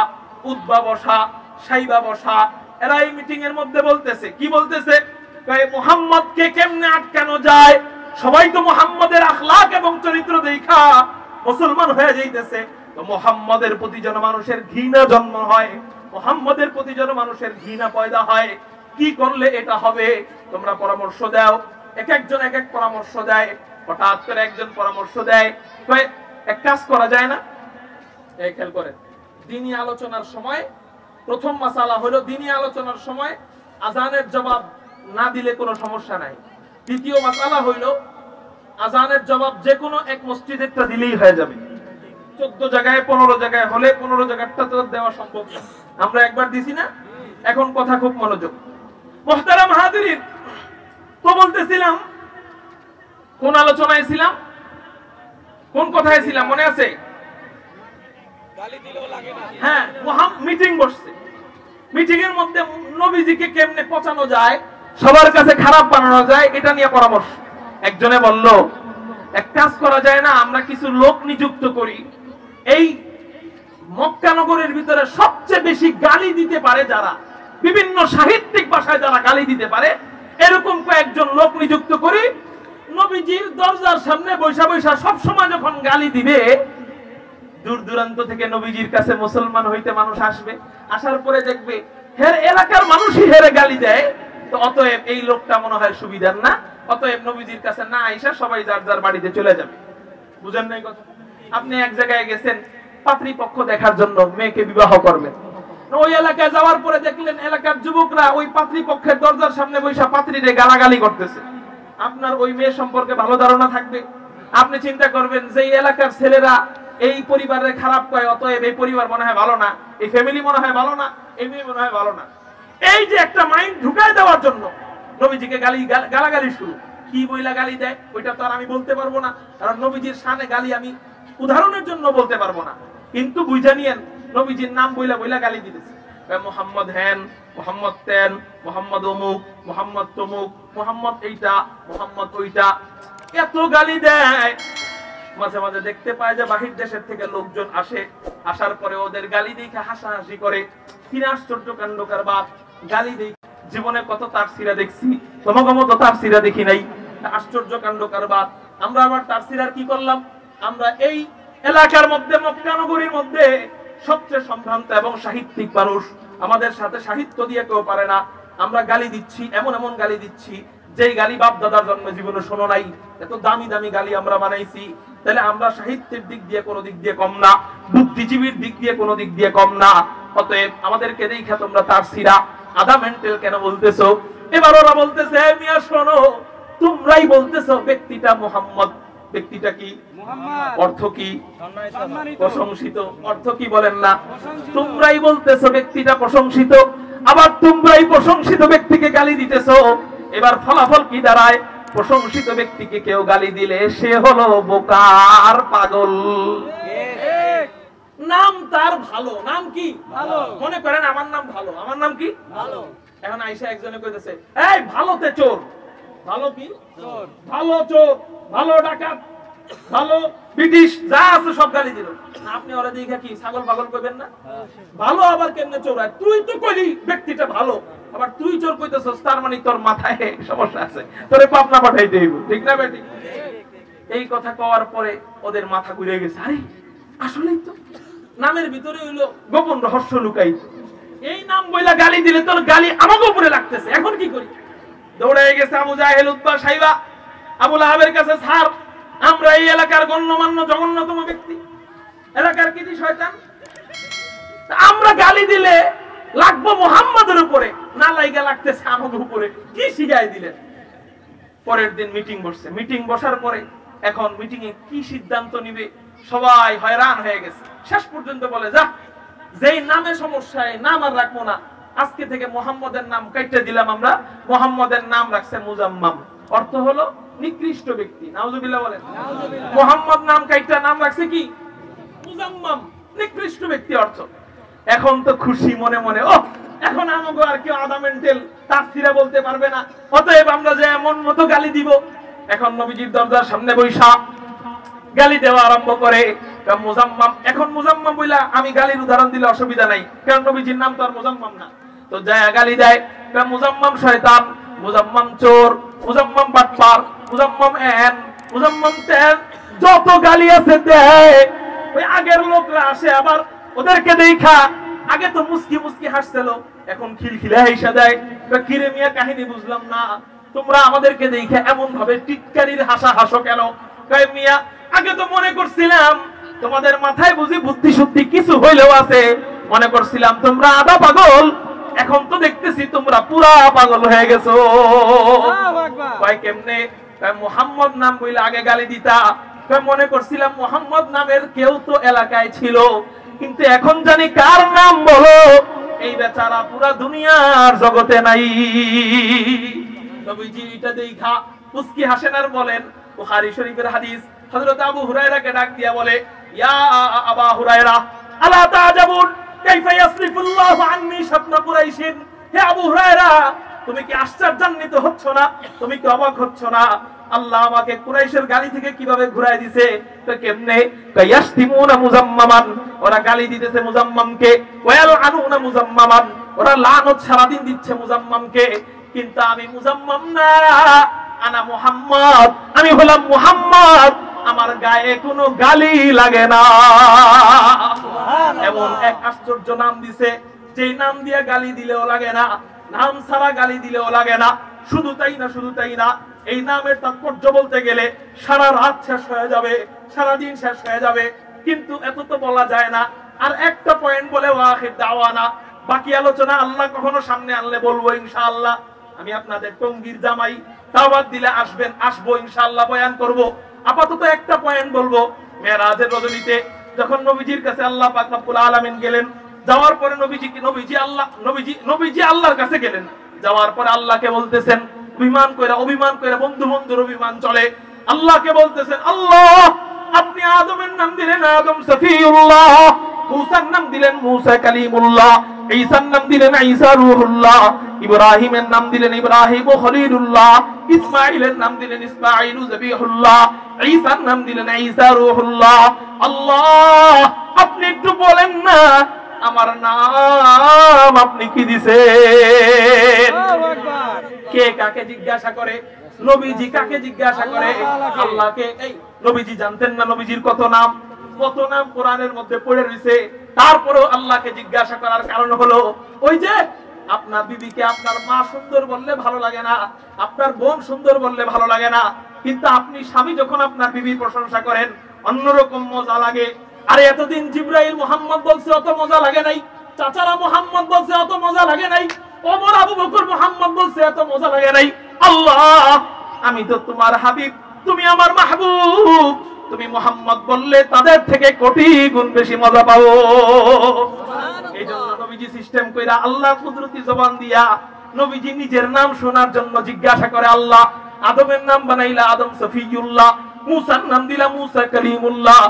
উতবা বসা, সাইবা বসা। এরা এই মিটিং এর মধ্যে বলতেছে, কি বলতেছে? কয় মুহাম্মদকে কেমনে আটকানো যায়? সবাই তো মুহাম্মদের আখলাক এবং চরিত্র দেখা মুসলমান হয়ে যাইতেছে। তো মুহাম্মদের প্রতি যেন মানুষের ঘৃণা জন্ম হয়, মুহাম্মদের প্রতি যেন মানুষের ঘৃণা পয়দা হয়। কি করলে এটা হবে? তোমরা পরামর্শ দাও। একজন এক এক পরামর্শ দেয়। হঠাৎ করে একজন পরামর্শ দেয়, কয় এক কাজ করা যায় না? এই খেয়াল করেন, দ্বীনি আলোচনার সময় প্রথম মাসালা হলো, দ্বীনি আলোচনার সময় আজানের জবাব না দিলে কোনো সমস্যা নাই। দ্বিতীয় মাসালা হইল, আজানের জবাব যে কোনো এক মসজিদে একটা দিলেই হয়ে যাবে। 14 জায়গায় 15 জায়গায় হলে 15 জায়গাটা তো দেওয়া সম্ভব না। আমরা একবার দিছি না। এখন কথা খুব মনোযোগ। মুহতারাম হাজিরিন, তো বলতেছিলাম কোন আলোচনায় ছিলাম, কোন কথায় ছিলাম মনে আছে? গালি দিলেও লাগে না। হ্যাঁ, মিটিং বসছে। মিটিং এর মধ্যে নবীজিকে কেমনে পচানো যায়, সবার কাছে খারাপ বানানো যায়, এটা নিয়ে পরামর্শ। একজনে বলল, এক কাজ করা যায় না, আমরা কিছু লোক নিযুক্ত করি, এই মক্কা নগরের ভিতরে সবচেয়ে বেশি গালি দিতে পারে যারা, বিভিন্ন সাহিত্যিক ভাষায় যারা গালি দিতে পারে, এরকম কয়েকজন লোক নিযুক্ত করি। নবীজির দরজার সামনে বৈশা বৈশা সব সময় যখন গালি দিবে, দূর দূরান্ত থেকে নবীজির কাছে মুসলমান হইতে মানুষ আসবে, আসার পরে দেখবে হের এলাকার মানুষই হেরে গালি দেয়, তো অতএব এই লোকটা মনে হয় সুবিধার না, অতএব নবীজির কাছে না আইসা সবাই যার যার বাড়িতে চলে যাবে। বুঝেন নাই কথা? আপনি এক জায়গায় গেছেন পাত্রীপক্ষ দেখার জন্য, মেয়েকে বিবাহ করবেন, ওই এলাকায় যাওয়ার পরে দেখলেন এলাকার যুবকরা ওই পাত্রীপক্ষের দরজার সামনে বৈশা পাত্রীরে গালাগালি করতেছে। আপনার ওই মেয়ে সম্পর্কে ভালো ধারণা থাকবে? আপনি চিন্তা করবেন যে এই এলাকার ছেলেরা এই পরিবারের খারাপ কয়, অতএব এই পরিবার মনে হয় ভালো না, এই ফ্যামিলি মনে হয় ভালো না, এই মেয়ে মনে হয় ভালো না। এই যে একটা মাইন্ড ঢুকায় দেওয়ার জন্য নবীজিকে গালাগালি শুরু। কি বইলা গালি দেয় ওইটা তো আর আমি বলতে পারবো না, কারণ নবীজির শানে গালি আমি উদাহরণের জন্য বলতে পারবো না, কিন্তু বুঝা নিয়েন নবীজির নাম বইলা বইলা গালি দিতেছে। মোহাম্মদ হেন, মোহাম্মদ তেন, মোহাম্মদ অমুক, মোহাম্মদ তমুক, মোহাম্মদ এইটা, মোহাম্মদ ওইটা, এত গালি দেয়। মাঝে মাঝে দেখতে পায় যে বাহির দেশের থেকে লোকজন আসে, আসার পরে ওদের গালি দেখে হাসাহাসি করে। কি আশ্চর্য কাণ্ডকার বাপ, গালি দেই। জীবনে কত তাফসীরা দেখছি, তোমাকে মতো তাফসীরা দেখি নাই। আশ্চর্য কাণ্ডকার বাপ। আমরা আবার তাফসীরার কি করলাম? আমরা এই এলাকার মধ্যে মক্কা নগরীর মধ্যে সবচেয়ে সম্ভ্রান্ত এবং সাহিত্যিক মানুষ, আমাদের সাথে সাহিত্য দিয়ে কেউ পারে না। আমরা গালি দিচ্ছি, এমন এমন গালি দিচ্ছি যেই গালি বাপ দাদার জন্ম জীবনে শোনো নাই। এত দামি দামি গালি আমরা বানাইছি। তাহলে আমরা সাহিত্যের দিক দিয়ে কোনো দিক দিয়ে কম না, বুদ্ধিজীবীর দিক দিয়ে কোনো দিক দিয়ে কম না। অতএব আমাদেরকে দেখে তোমরা তাফসীরা আধা মেন্টাল কেন বলতেছো? এবার ওরা বলতেছে, মিয়া শোনো, তোমরাই বলতেছো ব্যক্তিটা মুহাম্মদ। ব্যক্তিটা কি? অর্থ কি? প্রশংসিত। অর্থ কি বলেন না? তোমরাই বলতেছো ব্যক্তিটা প্রশংসিত, আবার তোমরাই প্রশংসিত ব্যক্তিকে গালি দিতেছো। এবার ফলাফল কি দাঁড়ায়? প্রশংসিত ব্যক্তিকে কেউ গালি দিলে সে হলো বোকার পাগল। নাম তার ভালো, নাম কি ভালো, মনে করেন আমার নাম ভালো, আমার নাম কি ভালো। এখন আইসা একজনে কইতেছে, এই ভালোতে চোর। ভালো কি? চোর। ভালো চোর, ভালো ডাকাত, ভালো ব্রিটিশ, যা আছে সব গালি দিল। আপনি ওরা দেখে কি ছাগল পাগল কইবেন না? ভালো আবার কেমনে চোর হয়? তুই তো কইলি ব্যক্তিটা ভালো, আবার তুই চোর কইতেছস, তার মানে তোর মাথায় সমস্যা আছে, তোরে পাবনা পাঠাইতে হইব। ঠিক না বেটি? এই কথা কওয়ার পরে ওদের মাথা ঘুরে গেছে। আরে আসলেই তো নামের ভিতরে হইলো গোপন রহস্য লুকাই। এই নাম বইলা গালি দিলে তোর গালি আমাকে উপরে লাগতেছে, এখন কি করি? দৌড়ে গেছে আবু জাহেল, উতবা, সাইবা, আবু লাহাবের কাছে। স্যার, আমরা এই এলাকার গণ্যমান্য জঘন্যতম ব্যক্তি, এলাকার কৃতি শয়তান, আমরা গালি দিলে লাগবো মুহাম্মাদের উপরে, না লাইগা লাগতেছে আমাকে উপরে। কি শিখাই দিলেন? পরের দিন মিটিং বসছে। মিটিং বসার পরে এখন মিটিং এ কি সিদ্ধান্ত নিবে সবাই হয়রান হয়ে গেছে। শেষ পর্যন্ত বলে, যা, যেই নামে সমস্যা নাম আর রাখবো না, আজকে থেকে মুহাম্মদের নাম কাইটে দিলাম আমরা। মুহাম্মদের নাম রাখছে মুজাম্মাম, অর্থ হলো নিকৃষ্ট ব্যক্তি। নাউজুবিল্লাহ বলেন। মুহাম্মদ নাম কাইটা নাম রাখছে কি? মুজাম্মাম, নিকৃষ্ট ব্যক্তি অর্থ। এখন তো খুশি মনে মনে, ও এখন আমাকে আর কেউ আধা মেন্টাল তাফসীরা বলতে পারবে না, অতএব আমরা যে এমন মতো গালি দিব। এখন নবীজির দরজার সামনে বৈশা গালি দেওয়া আরম্ভ করে। মুজাম্মাম, এখন মুজাম্মাম বইলা আমি গালির উদাহরণ দিলে অসুবিধা নাই, কারণ নবীজির নাম তো আর মুজাম্মাম না। তো যায় গালি দেয়, মুজাম্মাম শয়তান, মুজাম্মাম চোর, মুজাম্মাম বাটপার, মুজাম্মাম এন, মুজাম্মাম তেন, যত গালি আছে দেয়। ওই আগের লোকরা আসে, আবার ওদেরকে দেখা আগে তো মুস্কি মুস্কি হাসছিল, এখন খিলখিলা হাসা দেয়। কিরে মিয়া, কাহিনী বুঝলাম না, তোমরা আমাদেরকে দেখে এমন ভাবে টিটকারির হাসা হাসো কেন? কয় মিয়া, আগে তো মনে করছিলাম তোমাদের মাথায় বুঝি বুদ্ধি শুদ্ধি কিছু হইলেও আছে, মনে করছিলাম তোমরা আধা পাগল, এখন তো দেখতেছি তোমরা পুরা পাগল হয়ে গেছো। কয় কেমনে? কয় মুহাম্মদ নাম বইলে আগে গালি দিতা। কয় মনে করছিলাম মুহাম্মদ নামের কেউ তো এলাকায় ছিল, কিন্তু এখন জানি কার নাম বলো এই বেচারা পুরা দুনিয়ার জগতে নাই। নবীজি এটা দেখা মুস্কি হাসেন আর বলেন, বুখারী শরীফের হাদিস, হযরত আবু হুরায়রাকে ডাক দিয়া বলে, ইয়া আবা হুরায়রা আলা তাজাবুন কাইফা ইয়াসরিফুল্লাহু আন্নী শাতনা কুরাইশিন। হে আবু হুরায়রা, তুমি কি আশ্চর্যান্বিত হচ্ছ না? তুমি কি অবাক হচ্ছ না? আল্লাহ আমাকে কুরাইশের গালি থেকে কিভাবে ঘুরায় দিছে। তো কেমনে? কায়াশতিমুনা মুজাম্মামান, ওরা গালি দিতেছে মুজাম্মামকে, ওয়াল আনুনা মুজাম্মামান, ওরা লানত সারাদিন দিচ্ছে মুজাম্মামকে, কিন্তু আমি মুজাম্মাম না, আনা মুহাম্মদ, আমি হলাম মুহাম্মদ, আমার গায়ে কোনো গালি লাগে না। এমন এক আশ্চর্য নাম দিছে, যেই নাম দিয়ে গালি দিলেও লাগে না, নাম ছাড়া গালি দিলেও লাগে না। শুধু তাই না, শুধু তাই না, এই নামের তাৎপর্য বলতে গেলে সারা রাত শেষ হয়ে যাবে, সারা দিন শেষ হয়ে যাবে, কিন্তু এত তো বলা যায় না। আর একটা পয়েন্ট বলে ওয়াখির দাওয়ানা, বাকি আলোচনা আল্লাহ কখনো সামনে আনলে বলবো ইনশাআল্লাহ। আমি আপনাদের টঙ্গীর জামাই, দাওয়াত দিলে আসবেন, আসবো ইনশাআল্লাহ, বয়ান করব। আপাতত একটা পয়েন্ট বলবো। মেরাজের রজনীতে যখন নবীজির কাছে আল্লাহ পাক রব্বুল আলামিন গেলেন, যাওয়ার পরে নবীজি আল্লাহর কাছে গেলেন, যাওয়ার পরে আল্লাহকে বলতেছেন, অভিমান কইরা বন্ধুর অভিমান চলে, আল্লাহকে বলতেছেন, আল্লাহ আপনি আদমের নাম দিলেন আদম সফিউল্লাহ, মূসার নাম দিলেন মূসা কালিমুল্লাহ, ঈসার নাম দিলেন ঈসা রূহুল্লাহ, ইব্রাহিমের নাম দিলেন ইব্রাহিম খলিলুল্লাহ, ইসমাঈলের নাম দিলেন ইসমাঈল যবিহুল্লাহ, ঈসার নাম দিলেন ঈসা রূহুল্লাহ। আল্লাহ আপনি একটু বলেন না আমার নাম আপনি কি দিছেন? কে কাকে জিজ্ঞাসা করে? নবীজি কাকে জিজ্ঞাসা করে? আল্লাহকে। এই নবীজি জানতেন না নবীজির কত নাম? কত নাম কোরআনের মধ্যে পড়ে রয়েছে। তারপরেও আল্লাহকে জিজ্ঞাসা করার কারণ হলো, ওই যে আপনার বিবিকে আপনার মা সুন্দর বললে ভালো লাগে না, আপনার বোন সুন্দর বললে ভালো লাগে না, কিন্তু আপনি স্বামী যখন আপনার বিবির প্রশংসা করেন অন্যরকম মজা লাগে। আরে এতদিন জিবরাইল মুহাম্মদ বলছে অত মজা লাগে নাই, চাচারা মুহাম্মদ বলছে অত মজা লাগে নাই, ওমর আবু বকর মুহাম্মদ বলছে এত মজা লাগে নাই। আল্লাহ আমি তো তোমার হাবিব, তুমি আমার মাহবুব, তুমি মুহাম্মদ বললে তাদের থেকে কোটি গুণ বেশি মজা পাবো। এইজন্য নবীজি সিস্টেম কইরা আল্লাহ কুদরতি জবান দিয়া নবীজি নিজের নাম শোনার জন্য জিজ্ঞাসা করে আল্লাহ। আদমের নাম বানাইলা আদম সফিউল্লাহ, মূসার নাম দিলা মূসা কালিমুল্লাহ,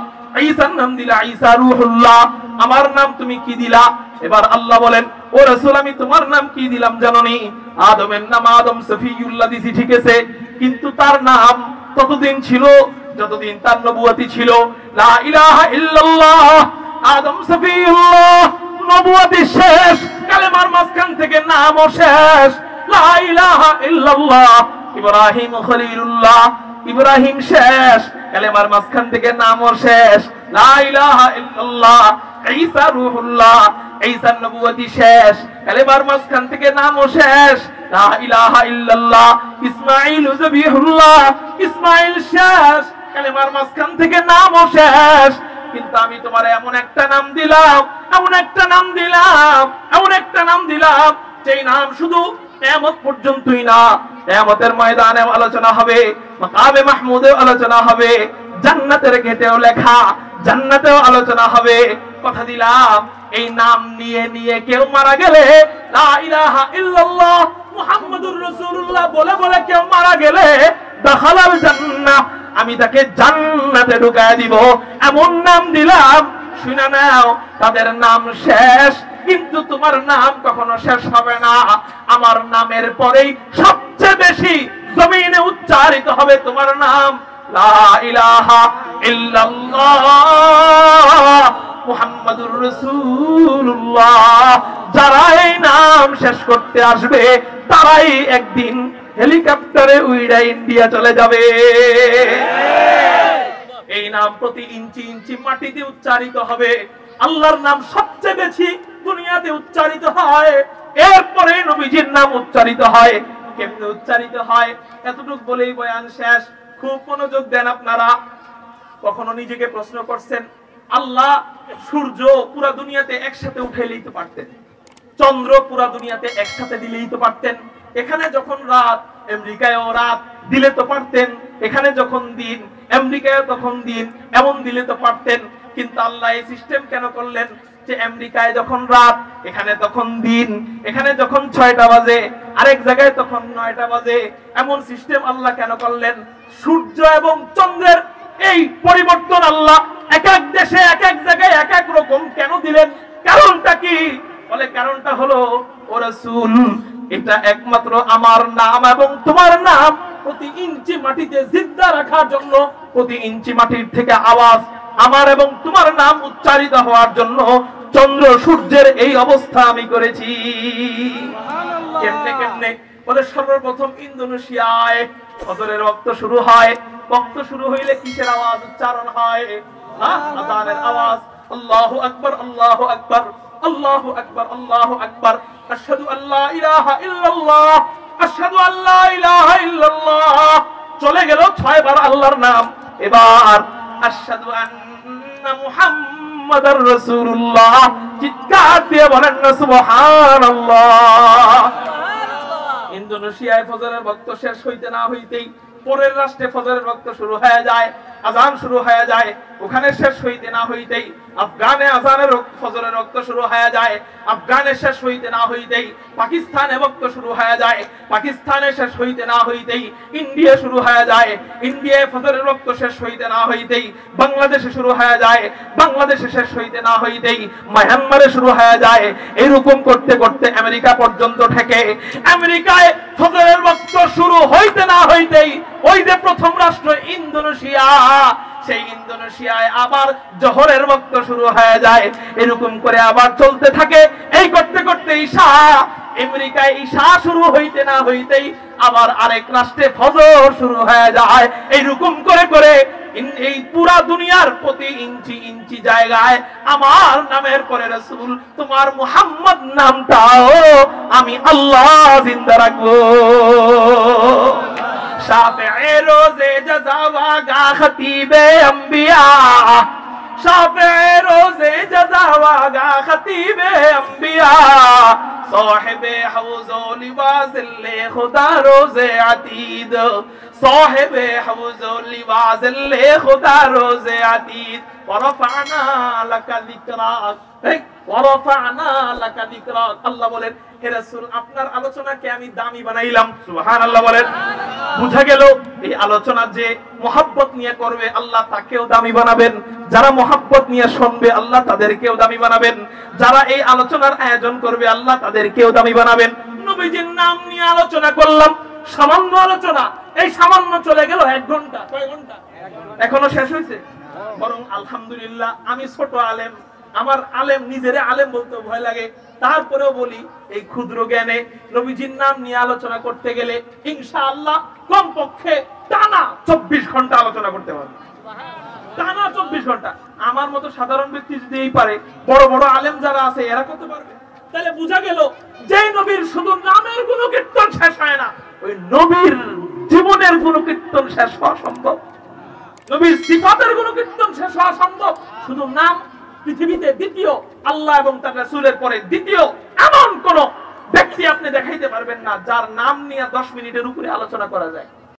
ঈসার নাম দিলা ঈসা রূহুল্লাহ, আমার নাম তুমি কি দিলা? এবার আল্লাহ বলেন, ও রাসূল আমি তোমার নাম কি দিলাম জানোনি? আদমের নাম আদম সফিউল্লাহ দিছি, ঠিক আছে, কিন্তু তার নাম ততদিন ছিল যতদিন তার নবুয়তি ছিল। লা ইলাহা ইল্লাল্লাহ, আদম সফিউল্লাহ, নবুয়তি শেষ, কালেমার মাঝখান থেকে নামও শেষ। লা ইলাহা ইল্লাল্লাহ, ইব্রাহিম খলিলুল্লাহ, ইব্রাহিম শেষ, কালেমার মাঝখান থেকে নামও শেষ। লা ইলাহা ইল্লাল্লাহ, ঈসা রূহুল্লাহ, ঈসার নবুয়তি শেষ, কালেমার মাঝখান থেকে নামও শেষ। লা ইলাহা ইল্লাল্লাহ, ইসমাঈল যবিহুল্লাহ, ইসমাঈল শেষ, কালেমার মাঝখান থেকে নামও শেষ। কিন্তু আমি তোমার এমন একটা নাম দিলাম, এমন একটা নাম দিলাম, এমন একটা নাম দিলাম, যেই নাম শুধু কিয়ামত পর্যন্তই না, কিয়ামতের ময়দানে আলোচনা হবে, মাকামে মাহমুদে আলোচনা হবে, জান্নাতের গেটেও লেখা, জান্নাতেও আলোচনা হবে। কথা দিলাম এই নাম নিয়ে নিয়ে কেউ মারা গেলে, লা ইলাহা ইল্লাল্লাহ মুহাম্মাদুর রাসূলুল্লাহ বলে বলে কেউ মারা গেলে, দাখালাল জান্নাহ, আমি তাকে জান্নাতে ঢুকায় দিব। এমন নাম দিলাম, শুনে নাও, তাদের নাম শেষ, কিন্তু তোমার নাম কখনো শেষ হবে না। আমার নামের পরেই সবচেয়ে বেশি জমিনে উচ্চারিত হবে তোমার নাম, লা ইলাহা ইল্লাল্লাহ মুহাম্মাদুর রাসূলুল্লাহ। যারা এই নাম শেষ করতে আসবে তারাই একদিন হেলিকপ্টারে উইড়া ইন্ডিয়া চলে যাবে। এই নাম প্রতি ইঞ্চি ইঞ্চি মাটিতে উচ্চারিত হবে। আল্লাহর নাম সবচেয়ে বেশি দুনিয়াতে উচ্চারিত হয়, এরপরে নবীজির নাম উচ্চারিত হয়। কেমনে উচ্চারিত হয় এতটুকু বলেই বয়ান শেষ। খুব মনোযোগ দেন আপনারা। কখনো নিজেকে প্রশ্ন করছেন, আল্লাহ সূর্য পুরা দুনিয়াতে একসাথে উঠে নিতে পারতেন, চন্দ্র পুরা দুনিয়াতে একসাথে দিলেই তো পারতেন। এখানে যখন রাত, আমেরিকায়ও রাত দিলে তো পারতেন। এখানে যখন দিন, আমেরিকায় তখন দিন, এমন দিলে তো পারতেন। কিন্তু আল্লাহ এই সিস্টেম কেন করলেন যে আমেরিকায় যখন রাত, এখানে তখন দিন, এখানে যখন 6টা বাজে, আরেক জায়গায় তখন 9টা বাজে? এমন সিস্টেম আল্লাহ কেন করলেন? সূর্য এবং চন্দ্রের এই পরিবর্তন আল্লাহ এক এক দেশে এক এক জায়গায় এক এক রকম কেন দিলেন? কারণটা কি? বলে কারণটা হলো, ও রাসূল, এটা একমাত্র আমার নাম এবং তোমার নাম প্রতি ইঞ্চি মাটিতে জিন্দা রাখার জন্য, প্রতি ইঞ্চি মাটির থেকে আওয়াজ আমার এবং তোমার নাম উচ্চারিত হওয়ার জন্য চন্দ্র সূর্যের এই অবস্থা আমি করেছি। কেমনে কেমনে? বলে সর্বপ্রথম ইন্দোনেশিয়ায় ফজরের ওয়াক্ত শুরু হয়। ওয়াক্ত শুরু হইলে কিসের আওয়াজ উচ্চারণ হয়? আযানের আওয়াজ। আল্লাহু আকবার, আল্লাহু আকবার, আল্লাহু আকবার, আল্লাহু আকবার, আশহাদু আল্লা ইলাহা ইল্লাল্লাহ, আশহাদু আল্লা ইলাহা ইল্লাল্লাহ। চলে গেল 6 বার আল্লাহর নাম। এবার আশহাদু আন্না মুহাম্মাদার রাসূলুল্লাহ, চিৎকার দিয়ে বলেন না সুবহানাল্লাহ। ইন্দোনেশিয়ায় ফজরের ওয়াক্ত শেষ হইতে না হইতেই পরের রাষ্ট্রে ফজরের ওয়াক্ত শুরু হয়ে যায়, আযান শুরু হয়ে যায়। ওখানে শেষ হইতে না হইতেই আফগানে আযানের ফজরের ওয়াক্ত শুরু হয়ে যায়। আফগানে শেষ হইতে না হইতেই পাকিস্তানে ওয়াক্ত শুরু হয়ে যায়। পাকিস্তানে শেষ হইতে না হইতেই ইন্ডিয়া শুরু হয়ে যায়। ইন্ডিয়ায় ফজরের ওয়াক্ত শেষ হইতে না হইতেই বাংলাদেশে শুরু হয়ে যায়। বাংলাদেশে শেষ হইতে না হইতেই মিয়ানমারে শুরু হয়ে যায়। এরকম করতে করতে আমেরিকা পর্যন্ত ঠেকে। আমেরিকায় ফজরের ওয়াক্ত শুরু হইতে না হইতেই ওই যে প্রথম রাষ্ট্র ইন্দোনেশিয়া, সেই ইন্দোনেশিয়ায় আবার জোহরের ওয়াক্ত শুরু হয়ে যায়। এরকম করে আবার চলতে থাকে। এই করতে করতে ঈশা, আমেরিকায় ঈশা শুরু হইতে না হইতেই আবার আরেক রাষ্ট্রে ফজর শুরু হয়ে যায়। এইরকম করে করে এই পুরা দুনিয়ার প্রতি ইঞ্চি ইঞ্চি জায়গায় আমার নামের পরে রাসূল, তোমার মুহাম্মদ নামটাও আমি আল্লাহ জিন্দা রাখবো। শাফিঈ রোজে জাযাওয়াগা খতীবে আম্বিয়া, শাফিঈ রোজে জাযাওয়াগা খতীবে আম্বিয়া, সাহিবে হাউজ ও লিবাসিল্লে খুদা রোজে আতীদ, সাহিবে হাউজ ও লিবাসিল্লে খুদা রোজে আতীদ, ওয়ারাফা'না লাকা যিকরাক, ওয়ারাফা'না লাকা যিকরাক। আল্লাহ বলেন, হে রাসূল, আপনার আলোচনাকে আমি দামি বানাইলাম। সুবহানাল্লাহ বলেন। বুঝা গেল এই আলোচনা যে মুহাব্বত নিয়ে করবে আল্লাহ তাকেও দামি বানাবেন, যারা মুহাব্বত নিয়ে শুনবে আল্লাহ তাদেরকেও দামি বানাবেন, যারা এই আলোচনার আয়োজন করবে আল্লাহ তাদেরকেও দামি বানাবেন। নবীজির নাম নিয়ে আলোচনা করলাম, সামান্য আলোচনা, এই সামান্য চলে গেল 1 ঘন্টা। কয় ঘন্টা? এখনো শেষ হয়েছে? বরং আলহামদুলিল্লাহ, আমি ছোট আলেম, আমার আলেম নিজেরে আলেম বলতে ভয় লাগে, তারপরেও বলি এই ক্ষুদ্র জ্ঞানে নবীজির নাম নিয়ে আলোচনা করতে গেলে ইনশাআল্লাহ কমপক্ষে টানা 24 ঘন্টা আলোচনা করতে পারবে। টানা 24 ঘন্টা। আমার মতো সাধারণ ব্যক্তি যদি এই পারে, বড় বড় আলেম যারা আছে এরা করতে পারবে। তাহলে বোঝা গেল যে নবীর শুধু নামের গুণকীর্তন শেষ হয় না, ওই নবীর জীবনের গুণকীর্তন শেষ হওয়া সম্ভব, নবীর সিফাতের গুণকীর্তন শেষ হওয়া সম্ভব। শুধু নাম পৃথিবীতে দ্বিতীয়, আল্লাহ এবং তার রাসূলের পরে দ্বিতীয় এমন কোন ব্যক্তি আপনি দেখাইতে পারবেন না যার নাম নিয়ে 10 মিনিটের উপরে আলোচনা করা যায়।